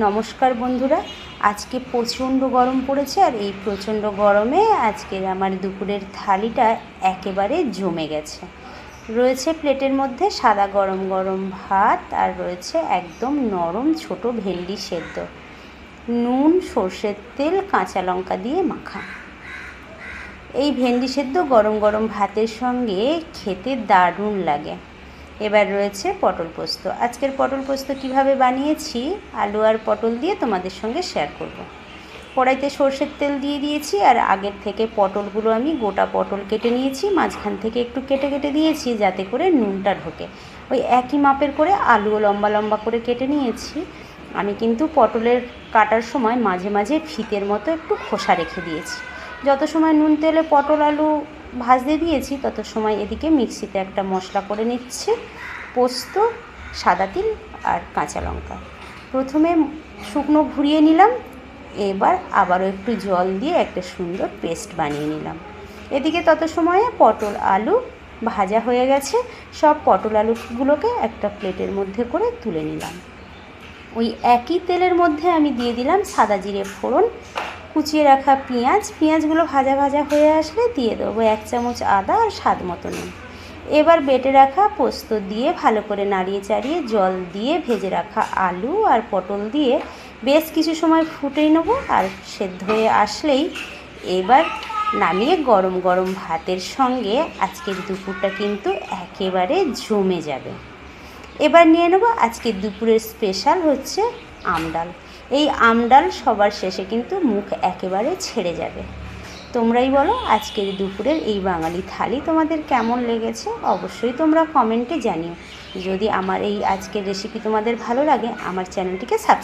নমস্কার বন্ধুরা, আজকে প্রচণ্ড গরম পড়েছে আর এই প্রচণ্ড গরমে আজকের আমার দুপুরের থালিটা একেবারে জমে গেছে। রয়েছে প্লেটের মধ্যে সাদা গরম গরম ভাত আর রয়েছে একদম নরম ছোট ভেন্ডি সেদ্ধ, নুন সর্ষের তেল কাঁচা লঙ্কা দিয়ে মাখা। এই ভেন্ডি সেদ্ধ গরম গরম ভাতের সঙ্গে খেতে দারুণ লাগে। এবার রয়েছে পটল পোস্ত। আজকের পটল পোস্ত কিভাবে বানিয়েছি আলু আর পটল দিয়ে তোমাদের সঙ্গে শেয়ার করব। কড়াইতে সর্ষের তেল দিয়ে দিয়েছি আর আগের থেকে পটলগুলো আমি গোটা পটল কেটে নিয়েছি, মাঝখান থেকে একটু কেটে কেটে দিয়েছি যাতে করে নুনটা ঢোকে। ওই একই মাপের করে আলুও লম্বা লম্বা করে কেটে নিয়েছি। আমি কিন্তু পটলের কাটার সময় মাঝে মাঝে ফিতের মতো একটু খোসা রেখে দিয়েছি। যত সময় নুন তেলে পটল আলু ভাজতে দিয়েছি তত সময় এদিকে মিক্সিতে একটা মশলা করে নিচ্ছি, পোস্ত, সাদা তিল আর কাঁচা লঙ্কা। প্রথমে শুকনো ঘুরিয়ে নিলাম, এবার আবারও একটু জল দিয়ে একটা সুন্দর পেস্ট বানিয়ে নিলাম। এদিকে তত সময়ে পটল আলু ভাজা হয়ে গেছে। সব পটল আলুগুলোকে একটা প্লেটের মধ্যে করে তুলে নিলাম। ওই একই তেলের মধ্যে আমি দিয়ে দিলাম সাদা জিরে ফোড়ন, কুচিয়ে রাখা পেঁয়াজগুলো ভাজা ভাজা হয়ে আসলে দিয়ে দেবো 1 চামচ আদা আর স্বাদ মতো নুন। এবার বেটে রাখা পোস্ত দিয়ে ভালো করে নাড়িয়ে চাড়িয়ে জল দিয়ে ভেজে রাখা আলু আর পটল দিয়ে বেশ কিছু সময় ফুটিয়ে নেব। আর সেদ্ধ হয়ে আসলেই এবার নামিয়ে গরম গরম ভাতের সঙ্গে আজকের দুপুরটা কিন্তু একেবারে জমে যাবে। এবার নিয়ে নেব আজকের দুপুরের স্পেশাল হচ্ছে আমডাল। এই আমডাল সবার শেষে কিন্তু মুখ একেবারে ছেড়ে যাবে। তোমরাই বলো আজকের দুপুরের এই বাঙালি থালি তোমাদের কেমন লেগেছে, অবশ্যই তোমরা কমেন্টে জানিও। যদি আমার এই আজকের রেসিপি তোমাদের ভালো লাগে আমার চ্যানেলটিকে সাবস্ক্রাইব